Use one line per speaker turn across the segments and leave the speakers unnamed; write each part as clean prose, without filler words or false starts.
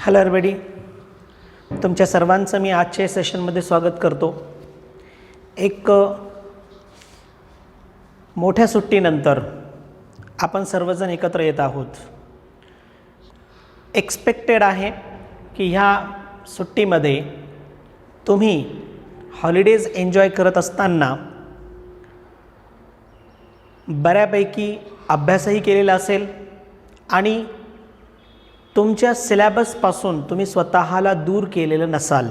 Hello everybody, तुमच्या सर्वांचं मी आजच्या सेशनमध्ये स्वागत करतो. एक मोठ्या सुट्टीनंतर आपण सर्वजण एकत्र येत आहोत. एक्सपेक्टेड आहे की ह्या सुट्टीमध्ये तुम्ही हॉलिडेज एन्जॉय करत असताना बऱ्यापैकी अभ्यासही केलेला असेल आणि तुमच्या सिलेबसपासून तुम्ही स्वतःला दूर केलेलं नसाल,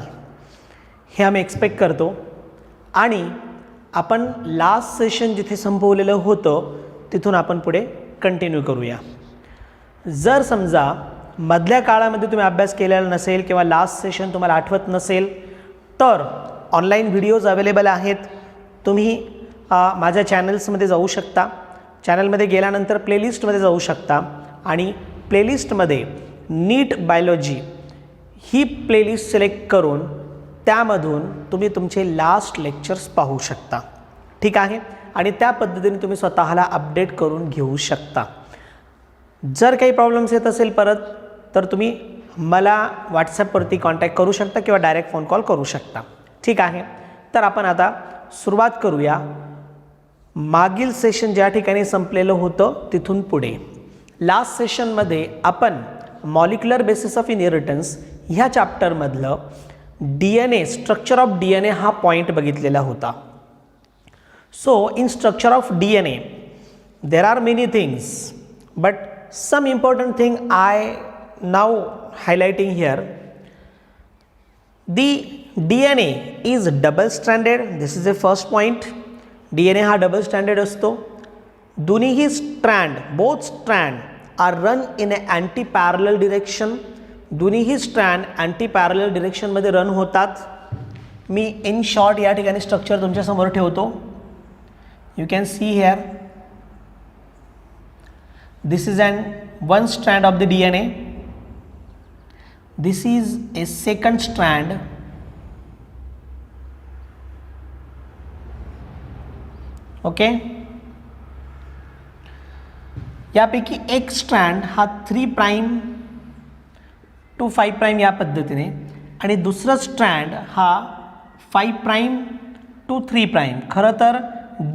हे आम्ही एक्सपेक्ट करतो. आणि आपण लास्ट सेशन जिथे संपवलेलं होतं तिथून आपण पुढे कंटिन्यू करूया. जर समजा मधल्या काळामध्ये तुम्ही अभ्यास केलेला नसेल किंवा लास्ट सेशन तुम्हाला आठवत नसेल तर ऑनलाईन व्हिडिओज अवेलेबल आहेत. तुम्ही माझ्या चॅनल्समध्ये जाऊ शकता. चॅनलमध्ये गेल्यानंतर प्लेलिस्टमध्ये जाऊ शकता आणि प्लेलिस्टमध्ये नीट बायोलॉजी ही प्लेलिस्ट सिलेक्ट करून त्यामधून तुम्ही तुमचे लास्ट लेक्चर्स पाहू शकता. ठीक आहे. आणि त्या पद्धतीने तुम्ही स्वतःला अपडेट करून घेऊ शकता. जर काही प्रॉब्लेम्स येत असेल परत तर तुम्ही मला व्हॉट्सॲपवरती कॉन्टॅक्ट करू शकता किंवा डायरेक्ट फोन कॉल करू शकता. ठीक आहे. तर आपण आता सुरुवात करूया. मागील सेशन ज्या ठिकाणी संपलेलं होतं तिथून पुढे. लास्ट सेशनमध्ये आपण मॉलिक्युलर बेसिस ऑफ इनहेरिटन्स ह्या चॅप्टरमधलं DNA, स्ट्रक्चर ऑफ DNA हा पॉईंट बघितलेला होता. So in structure of DNA there are many things but some important thing I now highlighting here. The DNA is double stranded. This is a first point. DNA हा double stranded असतो. दोन्हीही strand, both strand are run in a anti parallel direction. दोन्हीही strand anti parallel डिरेक्शनमध्ये run होतात. मी in short या ठिकाणी structure तुमच्यासमोर ठेवतो. You can see here this is one strand of the DNA. This is a second strand. Okay. यापैकी एक स्ट्रँड हा 3 प्राइम टू 5 प्राइम या पद्धतीने आणि दुसरा स्ट्रँड हा 5 प्राइम टू 3 प्राइम. खरं तर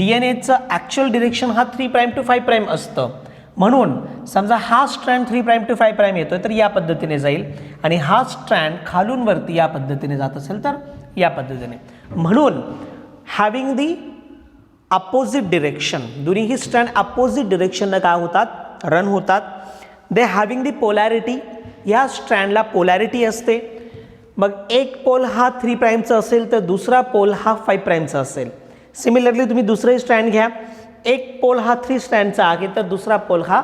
DNAचं ॲक्च्युअल डिरेक्शन हा 3 प्राइम टू 5 प्राइम असतं. म्हणून समजा हा स्ट्रँड 3 प्राइम टू 5 प्राइम येतो तर या पद्धतीने जाईल आणि हा स्ट्रँड खालून वरती या पद्धतीने जात असेल तर या पद्धतीने. म्हणून हॅविंग दी अपोजिट डिरेक्शन, दोन्हीही स्ट्रँड अपोजिट डिरेक्शननं काय होतात, रन होतात. दे हॅविंग दी पोलॅरिटी, या स्ट्रँडला पोलॅरिटी असते. मग एक पोल हा 3 प्राइमचा असेल तर दुसरा पोल हा 5 प्राइमचा असेल. सिमिलरली तुम्ही दुसरे स्ट्रँड घ्या. एक पोल हा 3 स्ट्रँडचा आहे तर दुसरा पोल हा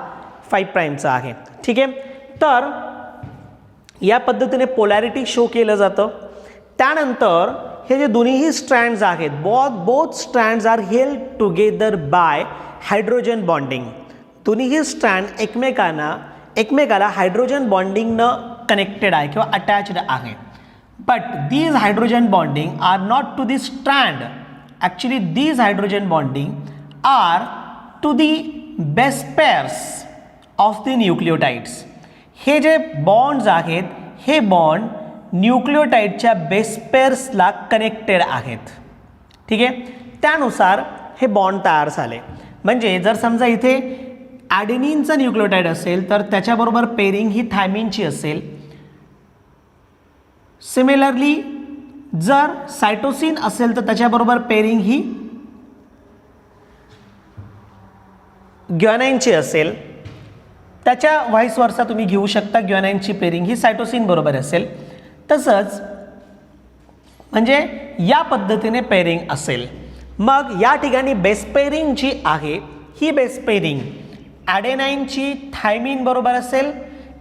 5 प्राइमचा आहे. ठीक आहे. तर या पद्धतीने पोलॅरिटी शो केलं जातं. त्यानंतर हे जे दोन्हीही स्ट्रँड्स आहेत, both strands are held together by hydrogen bonding. दोन्हीही स्ट्रँड एकमेकाला हायड्रोजन बॉन्डिंगनं कनेक्टेड आहे किंवा अटॅच्ड आहे. But these hydrogen bonding are not to the strand. Actually these hydrogen bonding are to the base pairs of the nucleotides. हे जे bonds आहेत हे बॉन्ड न्यूक्लियोटाइडच्या बेस पेअर्सला कनेक्टेड आहेत. ठीक आहे. त्यानुसार हे बॉन्ड तयार झाले. म्हणजे जर समजा इथे ॲडेनिनचा न्यूक्लियोटाइड असेल तर त्याच्याबरोबर पेरिंग ही थायमिनची असेल. सिमिलरली जर सायटोसिन असेल तर त्याच्याबरोबर पेरिंग ही ग्युएनाइनची असेल. त्याच्या व्हाईस वर्सा तुम्ही घेऊ शकता. ग्युएनाइनची पेरिंग ही सायटोसिन बरोबर असेल. तसंच म्हणजे या पद्धतीने पेरिंग असेल. मग या ठिकाणी बेस पेरिंग जी आहे ही बेस पेरिंग ॲडेनाइनची थायमिन बरोबर असेल.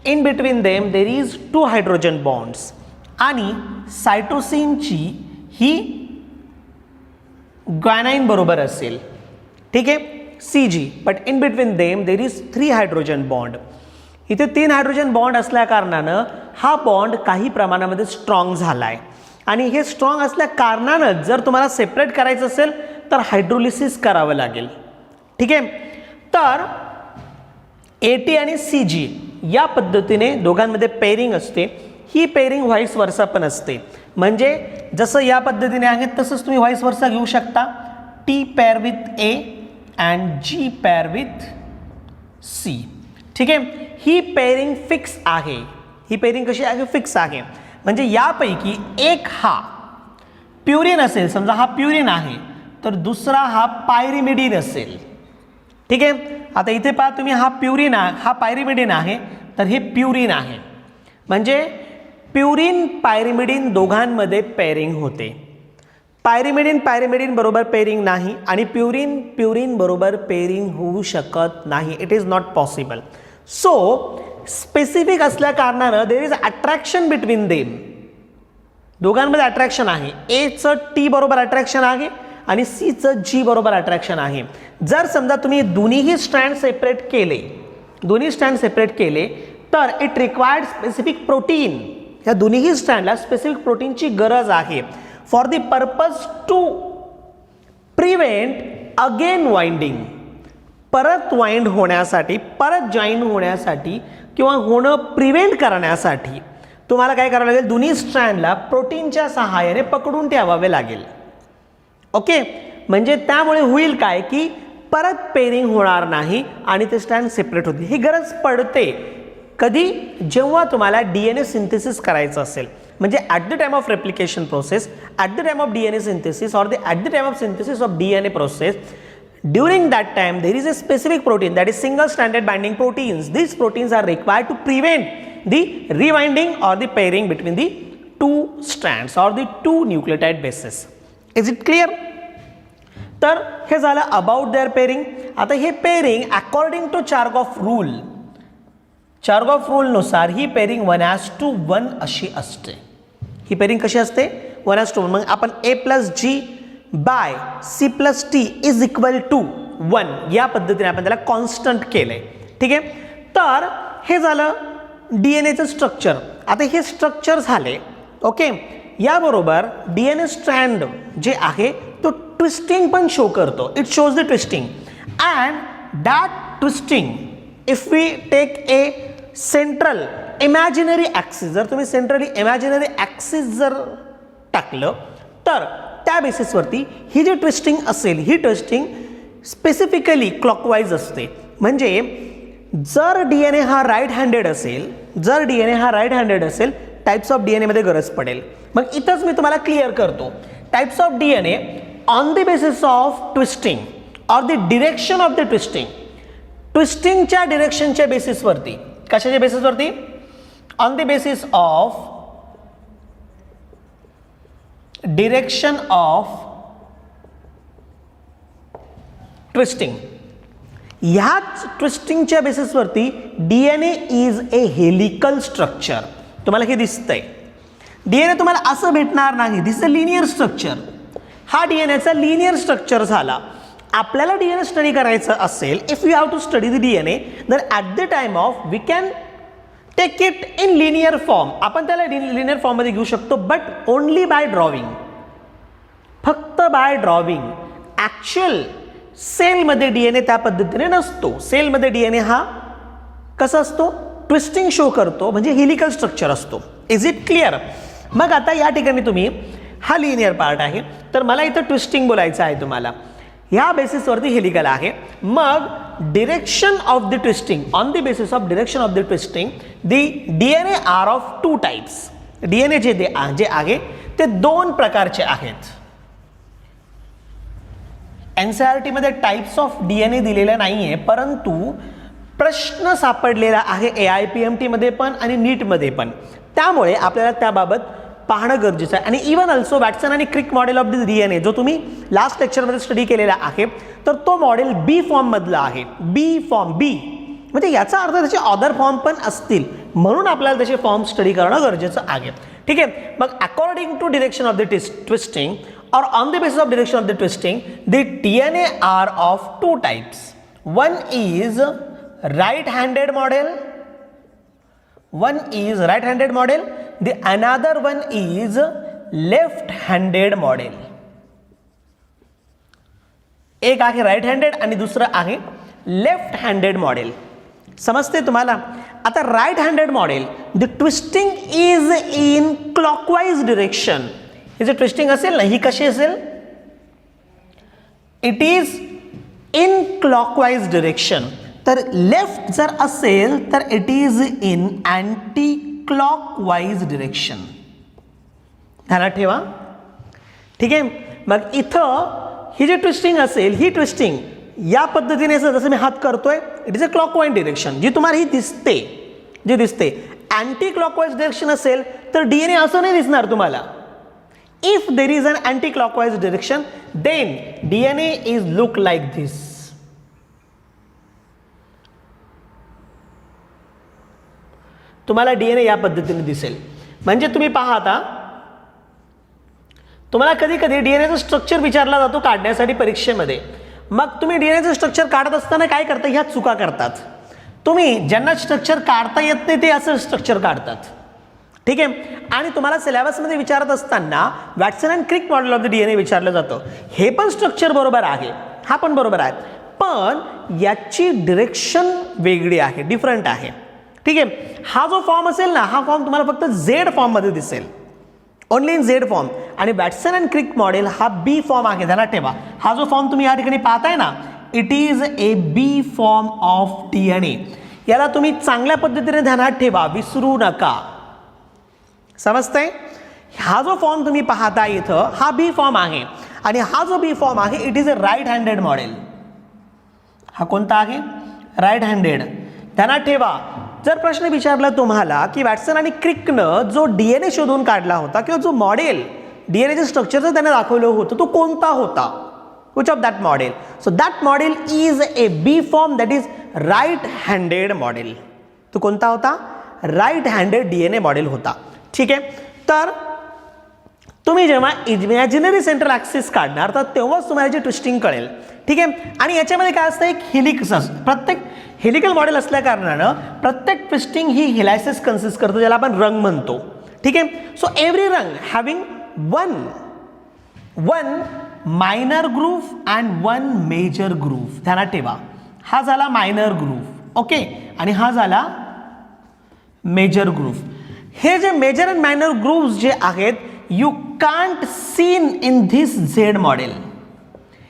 In between them there is 2 hydrogen bonds. आणि सायटोसिनची ही ग्युएनाइन बरोबर असेल. ठीक आहे. CG. But in between them there is 3 hydrogen bond. इथे 3 हायड्रोजन बॉन्ड असल्या कारणानं हा बॉन्ड काही प्रमाणामध्ये स्ट्रॉंग झाला आहे. आणि हे स्ट्रॉंग असल्या कारणानं जर तुम्हाला सेपरेट करायचं असेल तर हायड्रोलिसिस करावं लागेल. ठीक आहे. तर AT आणि CG या पद्धतीने दोघांमध्ये पेरिंग असते. ही पेअरिंग व्हाईस वर्सा पण असते. म्हणजे जसं या पद्धतीने आहे तसंच तुम्ही व्हाईस वर्सा घेऊ शकता. T pair with A and G pair with C. ठीक आहे, ही पेअरिंग फिक्स आहे. ही पेअरिंग कशी आहे? फिक्स आहे. म्हणजे यापैकी एक हा प्युरिन असेल, समजा हा प्युरिन आहे तर दुसरा हा पायरिमिडिन असेल. ठीक आहे, आता इथे पहा तुम्ही, हा प्युरिन हा पायरिमिडिन आहे तर हे प्युरिन आहे. म्हणजे प्युरिन पायरिमिडिन दोघांमध्ये पेअरिंग होते. पायरिमिडिन बरोबर पेअरिंग नाही आणि प्युरिन बरोबर पेअरिंग होऊ शकत नाही. It is not possible. So specific असल्या कारणानं there is attraction between them. दोघांमध्ये अट्रॅक्शन आहे. एचं टी बरोबर अट्रॅक्शन आहे आणि सीचं जी बरोबर अट्रॅक्शन आहे. जर समजा तुम्ही दोन्हीही स्ट्रँड सेपरेट केले तर इट रिक्वायर्ड स्पेसिफिक प्रोटीन. या दोन्हीही स्ट्रँडला स्पेसिफिक प्रोटीनची गरज आहे for the purpose to prevent again winding. परत वाइंड होण्यासाठी, परत जॉईन होण्यासाठी किंवा होणं प्रिव्हेंट करण्यासाठी तुम्हाला काय करावं लागेल? दोन्ही स्ट्रँडला प्रोटीनच्या सहाय्याने पकडून ठेवावे लागेल. ओके, म्हणजे त्यामुळे होईल काय की परत पेअरिंग होणार नाही आणि ते स्ट्रँड सेपरेट होतील. ही गरज पडते कधी? जेव्हा तुम्हाला DNA सिंथेसिस करायचं असेल. म्हणजे at the time of replication process, at the time of DNA synthesis or at the time of synthesis of DNA process, during that time there is a specific protein, that is single stranded binding proteins. These proteins are required to prevent the rewinding or the pairing between the two strands or the two nucleotide bases. Is it clear? तर हे झालं about their pairing. आता हे pairing according to Chargaff रूलनुसार ही pairing 1:1 अशी असते. ही pairing कशी असते? 1:1. मग आपण A+G bye C+T is equal to 1 या पद्धतीने आपण त्याला कॉन्स्टंट केलंय. ठीक आहे, तर हे झालं DNAचं स्ट्रक्चर. आता हे स्ट्रक्चर झाले. ओके, याबरोबर DNA स्ट्रँड जे आहे तो ट्विस्टिंग पण शो करतो. It shows the twisting and that twisting if we take a central imaginary axis, जर तुम्ही सेंट्रली इमॅजिनरी ॲक्सिस जर टाकलं तर त्या बेसिसवरती ही जी ट्विस्टिंग असेल, ही ट्विस्टिंग स्पेसिफिकली क्लॉकवाईज असते. म्हणजे जर DNA हा राईट हँडेड असेल, टाइप्स ऑफ DNA मध्ये गरज पडेल. मग इथंच मी तुम्हाला क्लिअर करतो. Types of DNA on the basis of twisting or the direction of the ट्विस्टिंगच्या डिरेक्शनच्या बेसिसवरती. कशाच्या बेसिसवरती? On the basis of direction of twisting. ह्याच ट्विस्टिंगच्या बेसिसवरती DNA is a helical structure. तुम्हाला हे दिसतंय. DNA तुम्हाला असं भेटणार नाही. This a linear structure. हा DNAचा लिनियर स्ट्रक्चर झाला. आपल्याला DNA स्टडी करायचं असेल, if you have to study the DNA, तर at the time of we can take it in linear form. आपण त्याला लिनियर फॉर्ममध्ये घेऊ शकतो, बट ओनली बाय ड्रॉविंग. फक्त बाय ड्रॉविंग. ॲक्च्युअल सेलमध्ये DNA त्या पद्धतीने नसतो. सेलमध्ये DNA हा कसा असतो? ट्विस्टिंग शो करतो, म्हणजे हेलिकल स्ट्रक्चर असतो. Is it clear? मग आता या ठिकाणी तुम्ही, हा लिनियर पार्ट आहे तर मला इथं ट्विस्टिंग बोलायचं आहे तुम्हाला. ह्या बेसिसवरती हेलिकल आहे. मग direction of the twisting, on the basis of direction of the twisting the DNA are of 2 types. DNA जे आहे ते 2 प्रकारचे आहेत. NCERT मध्ये टाइप्स ऑफ DNA दिलेल्या नाहीये, परंतु प्रश्न सापडलेला आहे AIPMT मध्ये पण आणि नीटमध्ये पण. त्यामुळे आपल्याला त्याबाबत पाहणं गरजेचं आहे. आणि इवन ऑल्सो वॅटसन आणि क्रिक मॉडेल ऑफ द DNA जो तुम्ही लास्ट लेक्चरमध्ये स्टडी केलेला आहे, तर तो मॉडेल B फॉर्म मधला आहे. बी म्हणजे याचा अर्थ त्याचे अदर फॉर्म पण असतील, म्हणून आपल्याला त्याचे फॉर्म स्टडी करणं गरजेचं आहे. ठीक आहे, मग according to direction of the twisting or on the basis of direction of the twisting, the DNA are of 2 types. One is right-handed model, the another one is left-handed model. एक आहे right-handed आणि दुसरं आहे left-handed model. समजते तुम्हाला? आता right handed model, the twisting is in clockwise direction. हे जे ट्विस्टिंग असेल ना, ही कशी असेल? It is in clockwise direction. तर लेफ्ट जर असेल तर it is in anti clockwise direction. ध्यानात ठेवा. ठीक आहे. मग इथं ही जी ट्विस्टिंग असेल, ही ट्विस्टिंग या पद्धतीने जसं मी हात करतोय, it is a clockwise direction. जी तुम्हाला ही दिसते, जी दिसते अँटी क्लॉकवाईज डिरेक्शन असेल तर डीएनए असं नाही दिसणार तुम्हाला. If there is an anti clockwise direction then DNA is look like this. तुम्हाला डीएनए या पद्धतीने दिसेल. म्हणजे तुम्ही पाहता, तुम्हाला कधी कधी डीएनएचं स्ट्रक्चर विचारला जातो काढण्यासाठी परीक्षेमध्ये. मग तुम्ही डीएनएचं स्ट्रक्चर काढत असताना काय करता? ह्या चुका करतात तुम्ही. ज्यांना स्ट्रक्चर काढता येत नाही ते असं स्ट्रक्चर काढतात. ठीक आहे. आणि तुम्हाला सिलेबसमध्ये विचारत असताना Watson and Crick model of the DNA विचारलं जातं. हे पण स्ट्रक्चर बरोबर आहे, हा पण बरोबर आहे, पण याची डिरेक्शन वेगळी आहे, डिफरंट आहे. ठीक आहे. हा जो फॉर्म असेल ना, हा फॉर्म तुम्हाला फक्त झेड फॉर्ममध्ये दिसेल, ओनली इन झेड फॉर्म. आणि वॅटसन अँड क्रिक मॉडेल हा बी फॉर्म आहे. ध्यानात ठेवा. हा जो फॉर्म तुम्ही या ठिकाणी पाहताय ना, it is a B form of DNA. याला तुम्ही चांगल्या पद्धतीने ध्यानात ठेवा, विसरू नका. समजतंय? हा जो फॉर्म तुम्ही पाहता इथं, हा बी फॉर्म आहे. आणि हा जो बी फॉर्म आहे, it is a right handed model. हा कोणता आहे? Right handed. ध्यानात ठेवा. जर प्रश्न विचारला तुम्हाला की वॅटसन आणि क्रिकनं जो डीएनए शोधून काढला होता किंवा जो मॉडेल डीएनएचे स्ट्रक्चरचं त्याने दाखवलं होतं, तो कोणता होता? Which of that model? So that model is a B form, that is right handed model. तो कोणता होता? राईट हँडेड डीएनए मॉडेल होता. ठीक आहे. तर तुम्ही जेव्हा इमॅजिनरी सेंट्रल ॲक्सिस काढणार तर तेव्हाच तुम्हाला याची ट्विस्टिंग कळेल. ठीक आहे. आणि याच्यामध्ये काय असतं? एक हेलिक्स असतं. प्रत्येक हेलिकल मॉडेल असल्या कारणानं प्रत्येक ट्विस्टिंग ही हेलायसिस कन्सिस्ट करतो, ज्याला आपण रंग म्हणतो. ठीक आहे. So every rung having one minor groove and one major groove. ध्यानात ठेवा. हा झाला मायनर ग्रूव्ह. ओके. आणि हा झाला मेजर ग्रूव्ह. हे जे मेजर अँड मायनर ग्रूव्ह जे आहेत, you can't seen in this Z model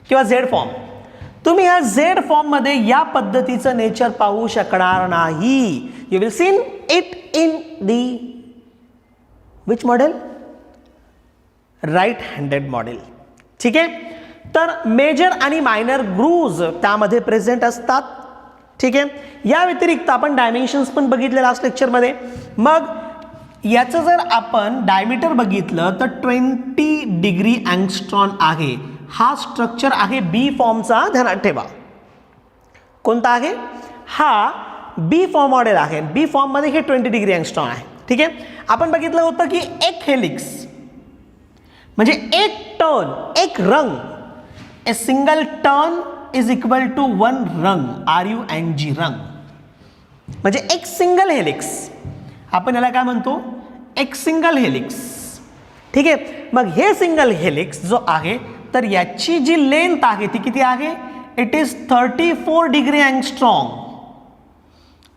किंवा झेड फॉर्म. तुम्ही या झेड फॉर्म मध्ये या पद्धतीचं नेचर पाहू शकणार नाही. You will seen it in the which model? Right handed model. ठीक आहे. तर मेजर आणि मायनर ग्रूव्ज त्यामध्ये प्रेझेंट असतात. ठीक आहे. या व्यतिरिक्त आपण डायमेन्शन्स पण बघितले लास्ट लेक्चरमध्ये. मग याचं जर आपण डायमीटर बघितलं तर 20 डिग्री अँगस्ट्रॉन आहे. हा स्ट्रक्चर आहे बी फॉर्मचा. ध्यानात ठेवा. कोणता आहे? हा बी फॉर्म मॉडेल आहे. बी फॉर्म मध्ये हे 20 डिग्री अँगस्ट्रॉन आहे. ठीक आहे. आपण बघितलं होतं की एक हेलिक्स म्हणजे एक टर्न, एक rung. A single turn is equal to one rung, RUNG, रंग. म्हणजे एक सिंगल हेलिक्स. आपण याला काय म्हणतो? एक सिंगल हेलिक्स. ठीक आहे. मग हे सिंगल हेलिक्स जो आहे, तर याची जी लेंथ आहे ती किती आहे? It is 34 degree angstrom.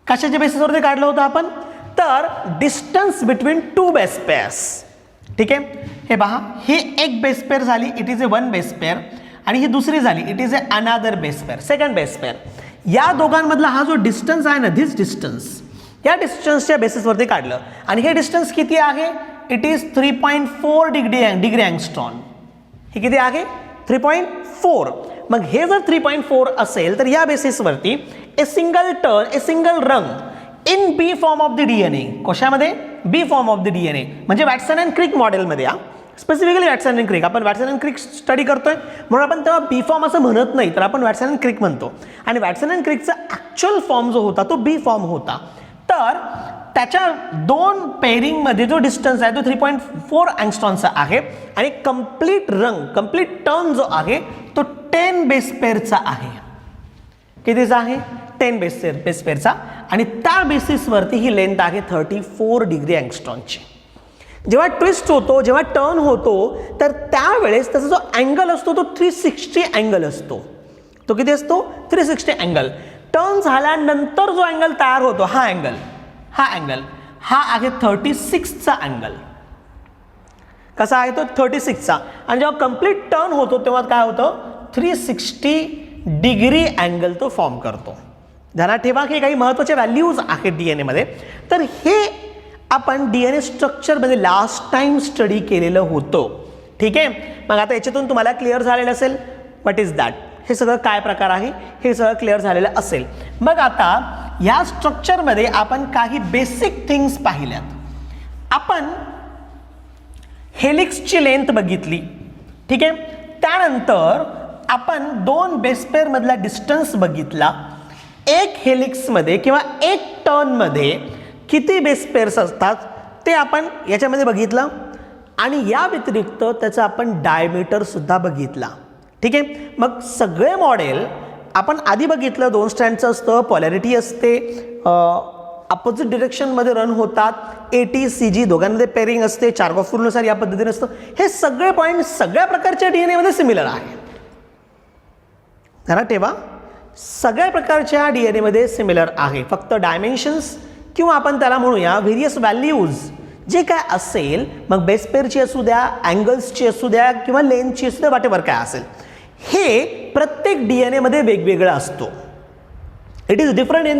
कशाच्या बेसिसवरती काढलं होतं आपण? तर distance between two base pairs. ठीक आहे. हे पहा, ही एक बेस पेअर झाली, it is A one base pair. आणि ही दुसरी झाली, it is a another base pair, second base pair. या दोघांमधला हा जो डिस्टन्स आहे ना, धिस डिस्टन्स, या डिस्टन्सच्या बेसिसवरती काढलं. आणि हे डिस्टन्स किती आहे? It is 3.4 degree angstrom. हे किती आहे? 3.4. मग हे जर 3.4 असेल तर या बेसिसवरती a single turn, a single rung in B form of the DNA. कशामध्ये? B form of the DNA. म्हणजे वॅटसन अँड क्रिक मॉडेलमध्ये, स्पेसिफिकली वॅटसन अँड क्रिक. आपण वॅटसन अँड क्रिक स्टडी करतोय म्हणून आपण तेव्हा बी फॉर्म असं म्हणत नाही, तर आपण वॅटसन अँड क्रिक म्हणतो. आणि वॅटसन अँड क्रिकचा ॲक्च्युअल फॉर्म जो होता तो बी फॉर्म होता. तर त्याच्या दोन पेअरिंगमध्ये जो डिस्टन्स आहे तो 3.4 अँगस्ट्रॉनचा आहे. आणि कंप्लीट रंग, कंप्लीट टर्न जो आहे तो 10 बेस पेअरचा आहे. कितीचा आहे? 10 बेस पेअरचा. आणि त्या बेसिसवरती ही लेंथ आहे 34 डिग्री अँगस्ट्रॉनची. जेव्हा ट्विस्ट होतो, जेव्हा टर्न होतो, तर त्यावेळेस त्याचा जो अँगल असतो तो 360 अँगल असतो. तो किती असतो? 360 अँगल. टर्न झाल्यानंतर जो अँगल तयार होतो हा अँगल हा आहे 36चा अँगल. कसा आहे तो 36चा. आणि जेव्हा कम्प्लीट टर्न होतो तेव्हा काय होतं 360 डिग्री अँगल तो फॉर्म करतो. ध्यानात ठेवा की काही महत्त्वाचे व्हॅल्यूज आहेत DNA मध्ये. तर हे आपण DNA स्ट्रक्चरमध्ये लास्ट टाइम स्टडी केलेलं होतं. ठीक आहे. मग आता याच्यातून तुम्हाला क्लिअर झालेलं असेल व्हॉट इज दॅट, हे सगळं काय प्रकार आहे हे सगळं क्लिअर झालेलं असेल. मग आता या स्ट्रक्चरमध्ये आपण काही बेसिक थिंग्स पाहिल्यात. आपण हेलिक्सची लेंथ बघितली. ठीक आहे. त्यानंतर आपण 2 बेस पेअर मधला डिस्टन्स बघितला. एक हेलिक्समध्ये किंवा एक टर्नमध्ये किती बेस पेअर्स असतात ते आपण याच्यामध्ये बघितलं. आणि या व्यतिरिक्त त्याचा आपण डायमीटर सुद्धा बघितला. ठीक आहे. मग सगळे मॉडेल आपण आधी बघितलं 2 स्ट्रँडचं असतं, पॉलॅरिटी असते, अपोजिट डिरेक्शनमध्ये रन होतात, ATCG दोघांमध्ये पेअरिंग असते, चार्गॉफूरनुसार या पद्धतीने असतं. हे सगळे पॉईंट सगळ्या प्रकारच्या DNA मध्ये सिमिलर आहे. ध्यानात ठेवा सगळ्या प्रकारच्या DNA मध्ये सिमिलर आहे. फक्त डायमेन्शन्स किंवा आपण त्याला म्हणूया व्हेरियस व्हॅल्यूज जे काय असेल, मग बेस पेअरची असू द्या, अँगल्सची असू द्या किंवा लेंथची असू द्या, वाटेवर काय असेल, हे प्रत्येक DNA मध्ये वेगवेगळं असतो. It is different in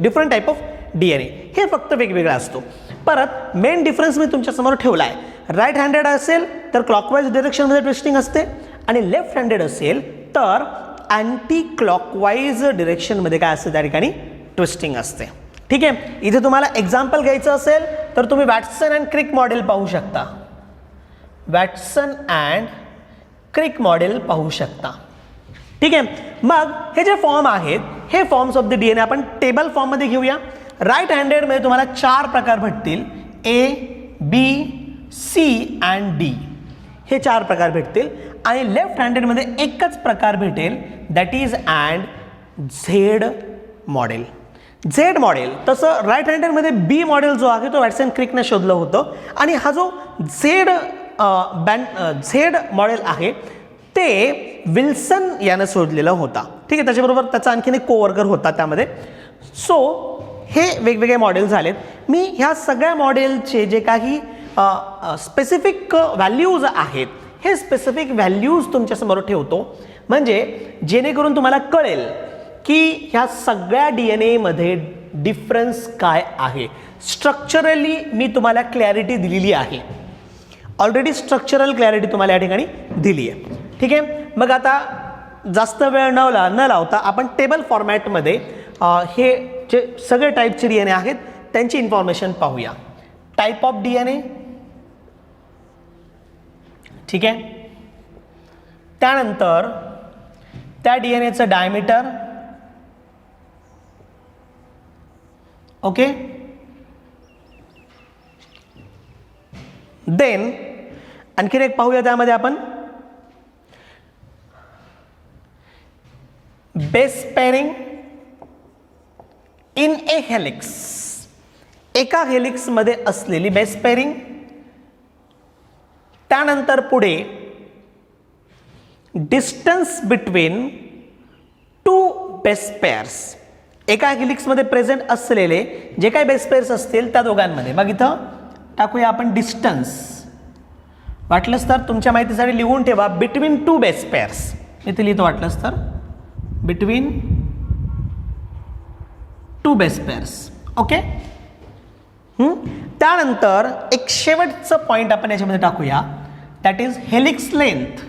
different type of DNA. हे फक्त वेगवेगळं असतो. परत मेन डिफरन्स मी तुमच्यासमोर ठेवला आहे. राईट हँडेड असेल तर क्लॉकवाईज डिरेक्शनमध्ये ट्विस्टिंग असते आणि लेफ्ट हँडेड असेल तर अँटी क्लॉकवाईज डिरेक्शनमध्ये काय असते त्या ठिकाणी ट्विस्टिंग असते. ठीक आहे. इथे तुम्हाला एक्झाम्पल घ्यायचं असेल तर तुम्ही वॅटसन अँड क्रिक मॉडेल पाहू शकता. वॅटसन अँड क्रिक मॉडेल पाहू शकता. ठीक आहे. मग हे जे फॉर्म आहेत हे फॉर्म्स ऑफ द DNA आपण टेबल फॉर्ममध्ये घेऊया. राईट हँडेडमध्ये तुम्हाला 4 प्रकार भेटतील. A, B, C and D हे 4 प्रकार भेटतील. आणि लेफ्ट हँडेडमध्ये एकच प्रकार भेटेल that is and Z model. Z model तसं राईट हँडेडमध्ये B मॉडेल जो आहे तो वॅटसन क्रिकने शोधलं होतं. आणि हा जो झेड मॉडेल आहे ते विल्सन यानं शोधलेला होता. ठीक आहे. त्याच्याबरोबर त्याचा आणखीन एक कोवर्कर होता त्यामध्ये. सो हे वेगवेगळे मॉडेल झालेत. मी ह्या सगळ्या मॉडेलचे जे काही स्पेसिफिक व्हॅल्यूज आहेत हे स्पेसिफिक व्हॅल्यूज तुमच्यासमोर ठेवतो म्हणजे जेणेकरून तुम्हाला कळेल की ह्या सगळ्या DNA मध्ये डिफरन्स काय आहे. स्ट्रक्चरली मी तुम्हाला क्लॅरिटी दिलेली आहे. ऑलरेडी स्ट्रक्चरल क्लॅरिटी तुम्हाला या ठिकाणी दिली आहे. ठीक आहे. मग आता जास्त वेळ न लावता आपण टेबल फॉर्मॅटमध्ये हे जे सगळे टाईपचे DNA आहेत त्यांची इन्फॉर्मेशन पाहूया. Type of DNA. ठीक आहे. त्यानंतर त्या DNAचं डायमीटर. ओके. देन आणखीन एक पाहूया त्यामध्ये आपण base pairing in A helix. एका हेलिक्समध्ये असलेली बेस पेअरिंग. त्यानंतर पुढे डिस्टन्स बिटवीन 2 बेस पेअर्स. एका हेलिक्समध्ये प्रेझेंट असलेले जे काही बेस पेअर्स असतील त्या दोघांमध्ये. मग इथं टाकूया आपण डिस्टन्स. वाटलंच तर तुमच्या माहितीसाठी लिहून ठेवा बिटवीन 2 बेस पेअर्स. इथे लिहितो वाटलंच तर बिटवीन 2 बेस पेअर्स. ओके. त्यानंतर एक शेवटचं पॉईंट आपण याच्यामध्ये टाकूया that is helix length.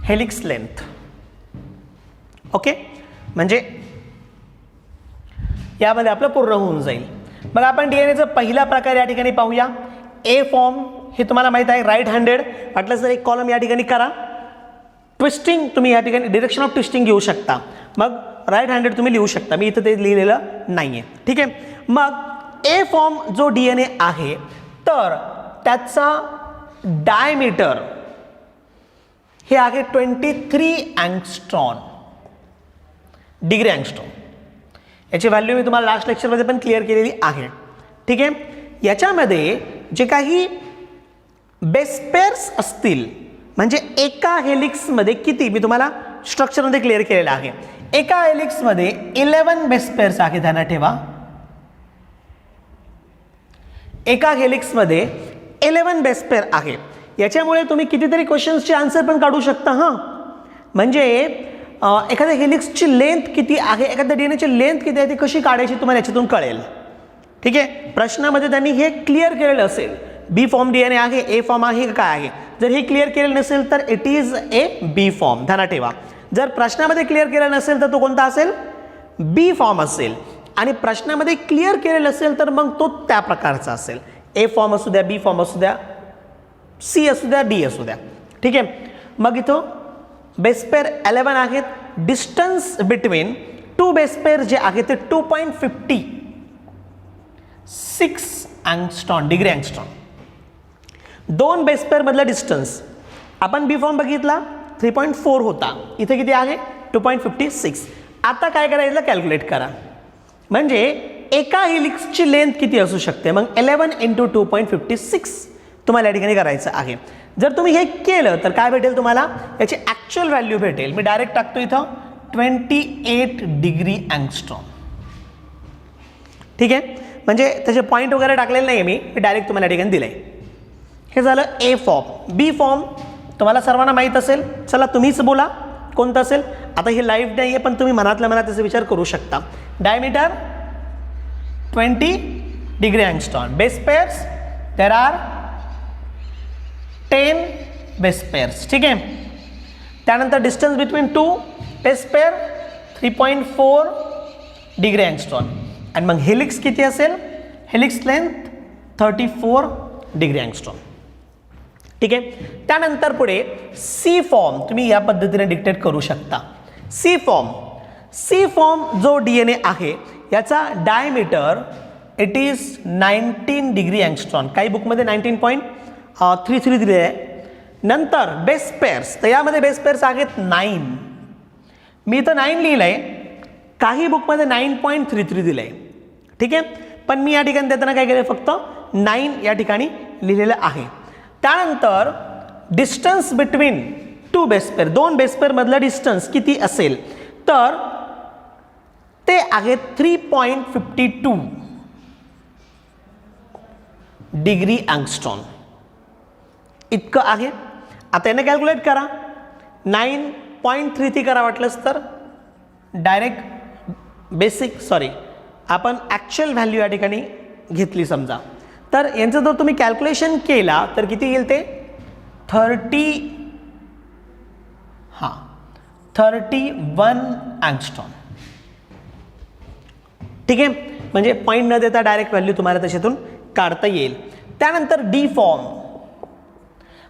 Helix length. Okay. म्हणजे यामध्ये आपलं पूर्ण होऊन जाईल. मग आपण DNAचा पहिला प्रकार या ठिकाणी पाहूया. A form. हे तुम्हाला माहित आहे राईट हँडेड. वाटलं तर एक कॉलम या ठिकाणी करा. ट्विस्टिंग तुम्ही या ठिकाणी डिरेक्शन ऑफ ट्विस्टिंग घेऊ शकता. मग राईट हँडेड तुम्ही लिहू शकता. मी इथं ते लिहिलेलं नाहीये. ठीक आहे. मग A फॉर्म जो DNA आहे तर त्याचा डायमीटर हे आहे 23 अँगस्ट्रॉन. डिग्री अँगस्ट्रॉन. याची व्हॅल्यू मी तुम्हाला लास्ट लेक्चरमध्ये पण क्लिअर केलेली आहे. ठीक आहे. याच्यामध्ये जे काही बेस पेअर्स असतील म्हणजे एका हेलिक्समध्ये किती, मी तुम्हाला स्ट्रक्चरमध्ये क्लिअर केलेलं आहे. एका हेलिक्समध्ये 11 बेस पेअर्स आहे, ध्यानात ठेवा. एका हेलिक्समध्ये 11 बेस पेअर आहे. याच्यामुळे तुम्ही कितीतरी क्वेश्चन्सचे आन्सर पण काढू शकता. हां, म्हणजे एखाद्या हेलिक्सची लेंथ किती आहे, एखाद्या डीएनएची लेंथ किती आहे ती कशी काढायची तुम्हाला याच्यातून कळेल. ठीक आहे, प्रश्नामध्ये त्यांनी हे क्लिअर केलेलं असेल. बी फॉर्म डीएनए आहे, ए फॉर्म आहे का काय आहे. जर हे क्लिअर केलेलं नसेल तर it is a B form, ध्यानात ठेवा. जर प्रश्नामध्ये क्लिअर केलेलं नसेल तर तो कोणता असेल, बी फॉर्म असेल. आणि प्रश्नामध्ये क्लिअर केलेलं असेल तर मग तो त्या प्रकारचा असेल. ए फॉर्म असू द्या, बी फॉर्म असू द्या, सी असू द्या, डी असू द्या. ठीक आहे, मग इथं बेस पेअर 11 आहेत. Distance between two base pair जे आहे ते 2.56 अँगस्ट्रॉन, डिग्री अँगस्ट्रॉन. दोन बेस पेअर मधला डिस्टन्स आपण बी फॉर्म बघितला 3.4 होता, इथे किती आहे 2.56. आता काय करायचं, कॅल्क्युलेट करा. म्हणजे एका हेलिक्सची लेंथ किती असू शकते, मग 11 × 2.56 तुम्हाला या ठिकाणी करायचं आहे. जर तुम्ही हे केलं तर काय भेटेल तुम्हाला, याची ॲक्च्युअल व्हॅल्यू भेटेल. मी डायरेक्ट टाकतो इथं 28 डिग्री अँगस्ट्रॉम. ठीक आहे, म्हणजे त्याचे पॉईंट वगैरे टाकलेले नाही मी डायरेक्ट तुम्हाला या ठिकाणी दिलंय. हे झालं ए फॉर्म. बी फॉर्म तुम्हाला सर्वांना माहीत असेल, चला तुम्हीच बोला कोणतं असेल. आता हे लाईव्ह नाही आहे पण तुम्ही मनातल्या मनात त्याचा विचार करू शकता. Diameter 20 degree angstrom. Base pairs there are 10 base pairs. ठीक आहे, त्यानंतर distance between two base pair 3.4 degree angstrom. आणि मग हेलिक्स किती असेल, हेलिक्स लेंथ 34 डिग्री अँगस्ट्रॉन. ठीक आहे, त्यानंतर पुढे सी फॉर्म तुम्ही या पद्धतीने डिक्टेट करू शकता. सी फॉर्म जो डीएनए आहे याचा डायमीटर इट इज 19 डिग्री अँगस्ट्रॉन. काही बुकमध्ये 19.33 दिले आहे. नंतर बेस पेअर्स, तर यामध्ये बेस पेअर्स आहेत 9. मी इथं 9 लिहिलं आहे, काही बुकमध्ये 9.33 दिलं आहे. ठीक आहे, पण मी या ठिकाणी देताना काय केलं, फक्त 9 या ठिकाणी लिहिलेलं आहे. त्यानंतर distance between two base pair, दोन बेस पेअर मधला डिस्टन्स किती असेल तर ते आहे 3.52 डिग्री अँगस्ट्रॉन इतकं आहे. आता याने कॅल्क्युलेट करा. 9.33 करा वाटलंच तर डायरेक्ट आपण ॲक्च्युअल व्हॅल्यू या ठिकाणी घेतली समजा, तर यांचं जर तुम्ही कॅल्क्युलेशन केला तर किती येईल ते 31 अँगस्ट्रॉन. ठीक आहे, म्हणजे पॉईंट न देता डायरेक्ट व्हॅल्यू तुम्हाला त्याच्यातून काढता येईल. त्यानंतर डी फॉर्म,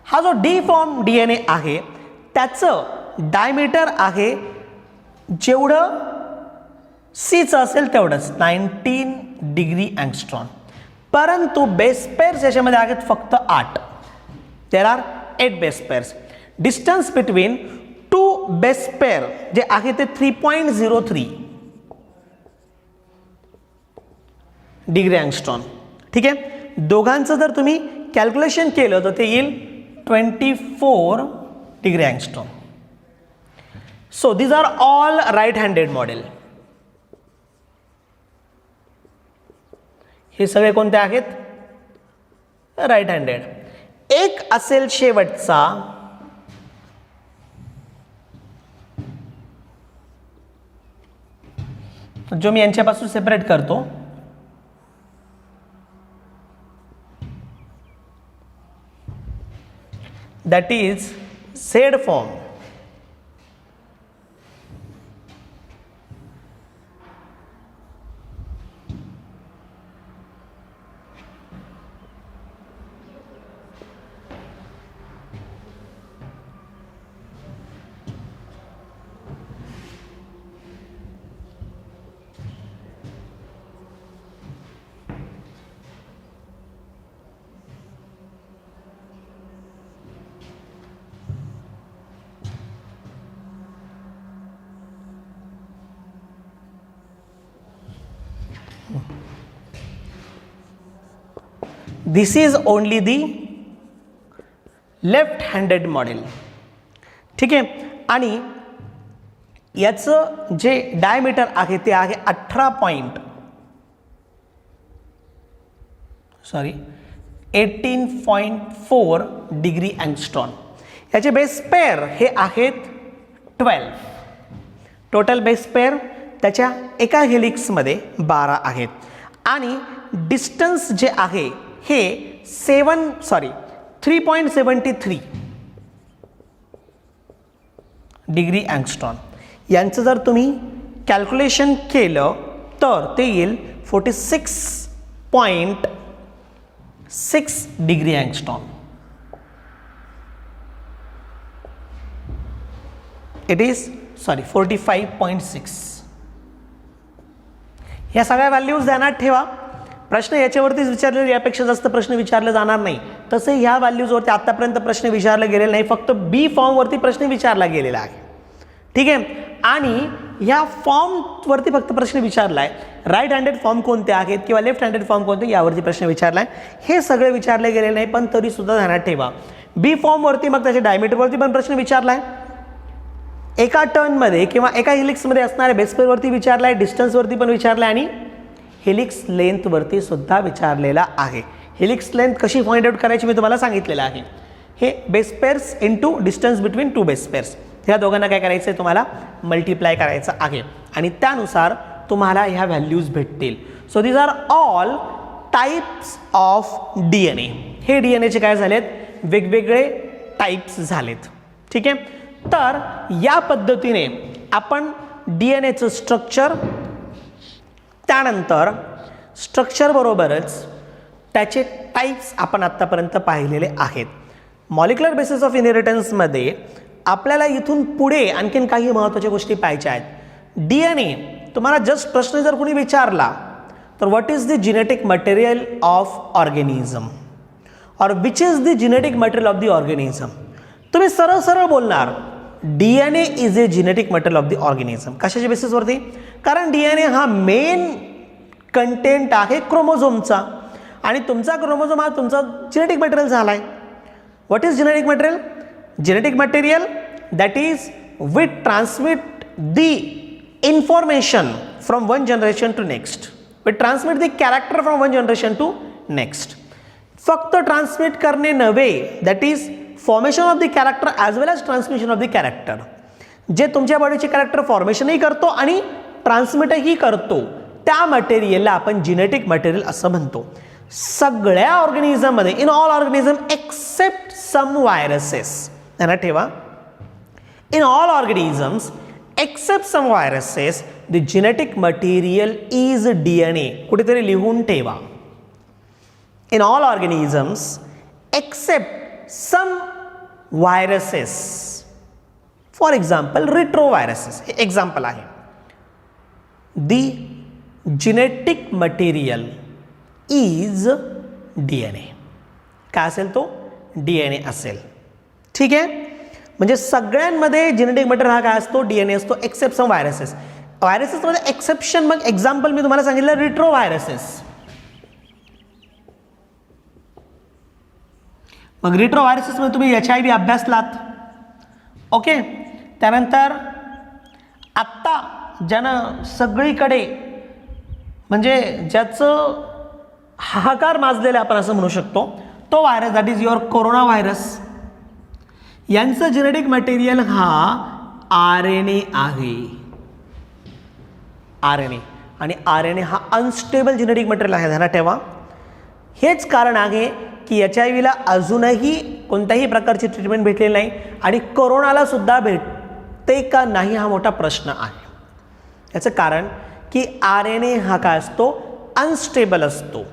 हा जो डी फॉर्म डीएनए आहे त्याचं डायमीटर आहे जेवढं सीचं असेल तेवढंच 19 डिग्री अँगस्ट्रॉन. परंतु बेस पेअर्स याच्यामध्ये आहेत फक्त 8. There are 8 base pairs. Distance between two base pair जे आहे ते 3.03 डिग्री अँगस्ट्रॉन. ठीक आहे, दोघांचं जर तुम्ही कॅल्क्युलेशन केलं तर ते येईल 24 degree angstrom. So these are all right handed model. हे सगळे कोणते आहेत, राईट हँडेड. एक असेल शेवटचा जो मी यांच्यापासून सेपरेट करतो. That is Z form. This is only the left handed model. ठीक आहे. आणि याचं जे डायमीटर आहे ते आहे 18.4 डिग्री अँगस्ट्रॉम. याचे बेस पेअर हे आहेत 12. टोटल बेस पेअर त्याच्या एका हेलिक्समध्ये 12 आहेत. आणि डिस्टन्स जे आहे हे 3.73 डिग्री अँगस्ट्रॉम. यांचं जर तुम्ही कॅल्क्युलेशन केलं तर ते येईल 46.6 डिग्री अँगस्ट्रॉम. It is 45.6. ह्या सगळ्या व्हॅल्यूज ध्यानात ठेवा. प्रश्न याच्यावरतीच विचारलेले, यापेक्षा जास्त प्रश्न विचारले जाणार नाही. तसे ह्या व्हॅल्यूजवरती आतापर्यंत प्रश्न विचारले गेलेले नाही, फक्त बी फॉर्मवरती प्रश्न विचारला गेलेला आहे. ठीक आहे. आणि ह्या फॉर्मवरती फक्त प्रश्न विचारला आहे. राईट हँडेड फॉर्म कोणते आहेत किंवा लेफ्ट हँडेड फॉर्म कोणते यावरती प्रश्न विचारला आहे. हे सगळे विचारले गेले नाही, पण तरी सुद्धा ध्यानात ठेवा बी फॉर्मवरती मग त्याच्या डायमीटरवरती पण प्रश्न विचारला आहे. एका टर्नमध्ये किंवा एका हेलिक्समध्ये असणाऱ्या बेसपेअरवरती विचारला आहे, डिस्टन्सवरती पण विचारला आहे आणि हेलिक्स लेंथवरती सुद्धा विचारलेला आहे. हेलिक्स लेंथ कशी फाइंड आउट करायची मी तुम्हाला सांगितलेलं आहे. हे base pairs into distance between two base pairs, ह्या दोघांना काय करायचं आहे तुम्हाला मल्टिप्लाय करायचं आहे आणि त्यानुसार तुम्हाला ह्या व्हॅल्यूज भेटतील. So these are all types of DNA. हे DNAचे काय झालेत वेगवेगळे टाईप्स झालेत. ठीक आहे. तर या पद्धतीने आपण DNAचं स्ट्रक्चर, त्यानंतर स्ट्रक्चर बरोबरच त्याचे टाईप्स आपण आत्तापर्यंत पाहिलेले आहेत. मॉलिक्युलर बेसिस ऑफ इनहेरिटन्समध्ये आपल्याला इथून पुढे आणखीन काही महत्त्वाच्या गोष्टी पाहायच्या आहेत. DNA तुम्हाला जस्ट प्रश्न जर कोणी विचारला तर what is the genetic material of organism or which is the genetic material of the organism, तुम्ही सरळ सरळ बोलणार DNA is a genetic material of the organism. कशाच्या बेसिसवरती? कारण DNA हा मेन कंटेंट आहे क्रोमोझोमचा आणि तुमचा क्रोमोझोम हा तुमचा जेनेटिक मटेरियल झाला आहे. What is genetic material? Genetic material that is we transmit the information from one generation to next. We transmit the character from one generation to next. फक्त transmit करणे नव्हे, that is formation of the character as well as transmission of the character. जे तुमच्या बॉडीचे character फॉर्मेशनही करतो आणि ट्रान्समिटही करतो त्या मटेरियलला आपण जेनेटिक मटेरियल असं म्हणतो. सगळ्या ऑर्गॅनिझममध्ये, in all organism except some viruses, ध्यानात ठेवा, in all organisms except some viruses the genetic material is DNA. कुठेतरी लिहून ठेवा. in all organisms except some viruses, for example retroviruses, हे एक्झाम्पल आहे. the genetic material is DNA. काय असेल तो? DNA असेल. ठीक आहे. म्हणजे सगळ्यांमध्ये जेनेटिक मटेरियल हा काय असतो? DNA असतो एक्सेप्ट सम व्हायरसेस. व्हायरसेसमध्ये एक्सेप्शन, मग एक्झाम्पल मी तुम्हाला सांगितलं रिट्रो व्हायरसेस. मग रिट्रो व्हायरसेसमध्ये तुम्ही HIV अभ्यासलात. ओके. त्यानंतर आत्ता ज्यानं सगळीकडे म्हणजे ज्याचं हाहाकार माजलेलं आपण असं म्हणू शकतो तो virus, that is your corona virus. यांचं जेनेटिक मटेरियल हा RNA आहे. RNA आणि RNA हा अनस्टेबल जेनेटिक मटेरियल आहे, ध्यानात ठेवा. हेच कारण आहे की HIVला अजूनही कोणत्याही प्रकारची ट्रीटमेंट भेटलेली नाही आणि कोरोनाला सुद्धा भेटते का नाही हा मोठा प्रश्न आहे. याचं कारण की RNA हा काय असतो? अनस्टेबल असतो.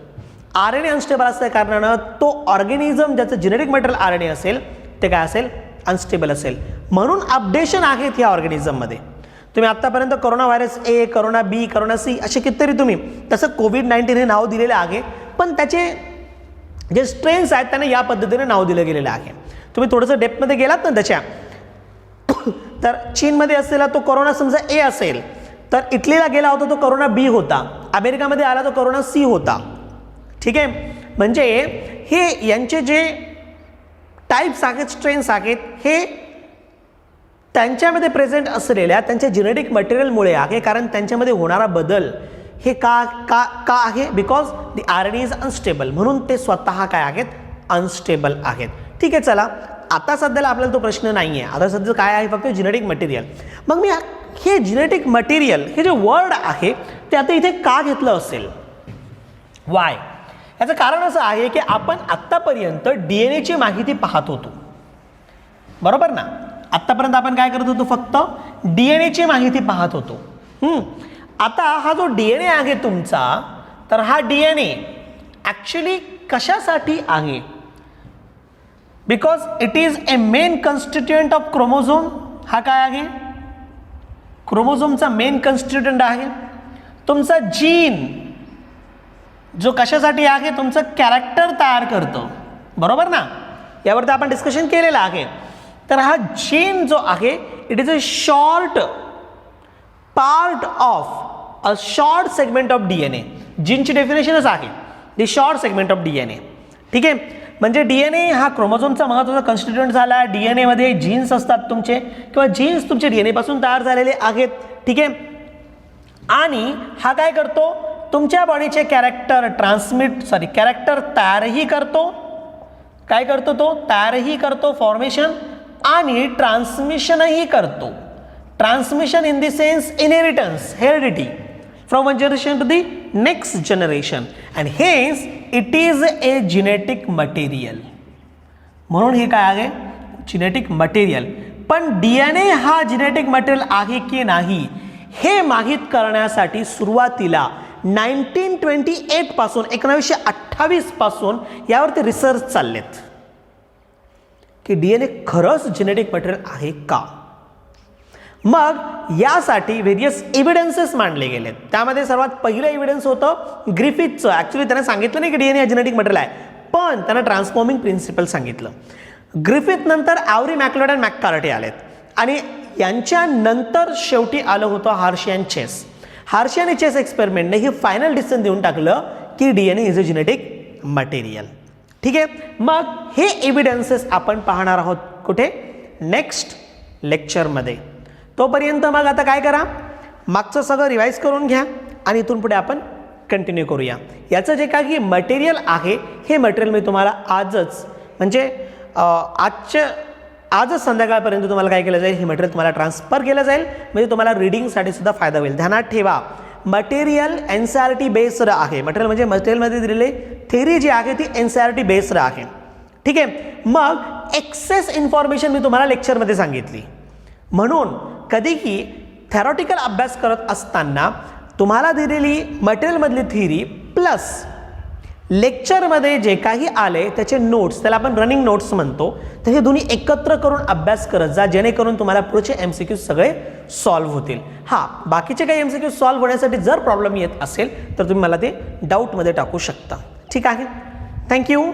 RNA अनस्टेबल असल्या कारणानं तो ऑर्गॅनिझम ज्याचं जेनेटिक मटेरियल RNA असेल ते काय असेल? अनस्टेबल असेल. म्हणून अपडेशन आहेत या ऑर्गॅनिझममध्ये. तुम्ही आत्तापर्यंत corona virus A, corona B, corona C असे कितीतरी तुम्ही, तसं कोविड-19 हे नाव दिलेलं आहे, पण त्याचे जे स्ट्रेन्स आहेत त्यांना या पद्धतीने नाव दिलं गेलेलं आहे. तुम्ही थोडंसं डेप्थमध्ये गेलात ना त्याच्या, तर चीनमध्ये असलेला तो कोरोना समजा A असेल तर इटलीला गेला होता तो कोरोना B होता, अमेरिकामध्ये आला तो कोरोना C होता. ठीक आहे. म्हणजे हे यांचे जे टाईप्स आहेत, स्ट्रेन्स आहेत, हे त्यांच्यामध्ये प्रेझेंट असलेल्या त्यांच्या जेनेटिक मटेरियलमुळे आहे. कारण त्यांच्यामध्ये होणारा बदल हे का का का आहे? Because the RNA is unstable, म्हणून ते स्वतः काय आहेत? अनस्टेबल आहेत. ठीक आहे, चला आता सध्याला आपल्याला तो प्रश्न नाही आहे. आता सध्या काय आहे? फक्त जेनेटिक मटेरियल. मग मी हे जेनेटिक मटेरियल हे जे वर्ड आहे ते आता इथे का घेतलं असेल? वाय? याचं कारण असं आहे की आपण आत्तापर्यंत DNA ची माहिती पाहत होतो, बरोबर ना? आत्तापर्यंत आपण काय करत होतो? फक्त DNA ची माहिती पाहत होतो. आता हा जो DNA आहे तुमचा, तर हा DNA ॲक्च्युली कशासाठी आहे? Because it is a main constituent of chromosome. हा काय आहे? क्रोमोझोमचा मेन कन्स्टिट्युएंट आहे. तुमचा जीन जो कशासाठी आहे? तुमचं कॅरेक्टर तयार करतं, बरोबर ना? यावरती आपण डिस्कशन केलेलं आहे. तर हा जीन जो आहे it is a short part of a short segment of DNA. जीनची डेफिनेशनच आहे दी शॉर्ट सेगमेंट ऑफ DNA. ठीक आहे, म्हणजे DNA हा क्रोमोझोमचा महत्त्वाचा कन्स्टिट्युएंट झाला. DNA मध्ये जीन्स असतात तुमचे, किंवा जीन्स तुमचे DNA पासून तयार झालेले आहेत. ठीक आहे, आणि हा काय करतो? तुमच्या बॉडीचे कॅरेक्टर तयारही करतो. काय करतो तो? तयारही करतो, फॉर्मेशन, आणि ट्रान्समिशनही करतो. Transmission in the sense inheritance, heredity from one generation to the next generation, and hence it is a genetic material. म्हणून हे काय आहे? Genetic material. पण DNA हा जेनेटिक मटेरियल आहे की नाही हे माहीत करण्यासाठी सुरुवातीला 1928 पासून 1928 पासून यावरती रिसर्च चाललेत की DNA खरंच जेनेटिक मटेरियल आहे का. मग यासाठी व्हेरियस एव्हिडन्सेस मांडले गेलेत. त्यामध्ये सर्वात पहिलं एव्हिडन्स होतं ग्रिफिथचं. ॲक्च्युली त्यांना सांगितलं नाही की DNA हा जेनेटिक मटेरियल आहे, पण त्यांना ट्रान्सफॉर्मिंग प्रिन्सिपल सांगितलं. ग्रिफिथ नंतर ॲव्हरी मॅकलोड अँड मॅककार्टी आलेत, आणि यांच्यानंतर शेवटी आलं होतं हार्शी अँड चेस. हार्शी आणि चेस एक्सपेरिमेंटने हे फायनल डिसिजन देऊन टाकलं की DNA is a genetic material. ठीक आहे, मग हे एव्हिडन्सेस आपण पाहणार आहोत कुठे? नेक्स्ट लेक्चरमध्ये. तोपर्यंत मग आता काय करा? मागचं सगळं रिवाईज करून घ्या, आणि इथून पुढे आपण कंटिन्यू करूया. याचं जे काही मटेरियल आहे हे मटेरियल मी तुम्हाला आजच, म्हणजे आजच संध्याकाळपर्यंत तुम्हाला काय केलं जाईल? हे मटेरियल तुम्हाला ट्रान्सफर केलं जाईल, म्हणजे तुम्हाला रीडिंगसाठी सुद्धा फायदा होईल. ध्यानात ठेवा, मटेरियल NCERT बेस्ड आहे. मटेरियल म्हणजे मटेरियलमध्ये दिलेले थेरी जी आहे ती NCERT बेस्ड आहे. ठीक आहे, मग एक्सेस इन्फॉर्मेशन मी तुम्हाला लेक्चरमध्ये सांगितली. म्हणून कधीही थेरॉटिकल अभ्यास करत असताना तुम्हाला दिलेली मटेरियलमधली थेरी प्लस लेक्चरमध्ये जे काही आले त्याचे नोट्स, त्याला आपण रनिंग नोट्स म्हणतो, तर हे दोन्ही एकत्र करून अभ्यास करत जा, जेणेकरून तुम्हाला पुढचे MCQ सगळे सॉल्व्ह होतील. हां, बाकीचे काही MCQ सॉल्व्ह होण्यासाठी जर प्रॉब्लेम येत असेल तर तुम्ही मला ते डाऊटमध्ये टाकू शकता. ठीक आहे, थँक्यू.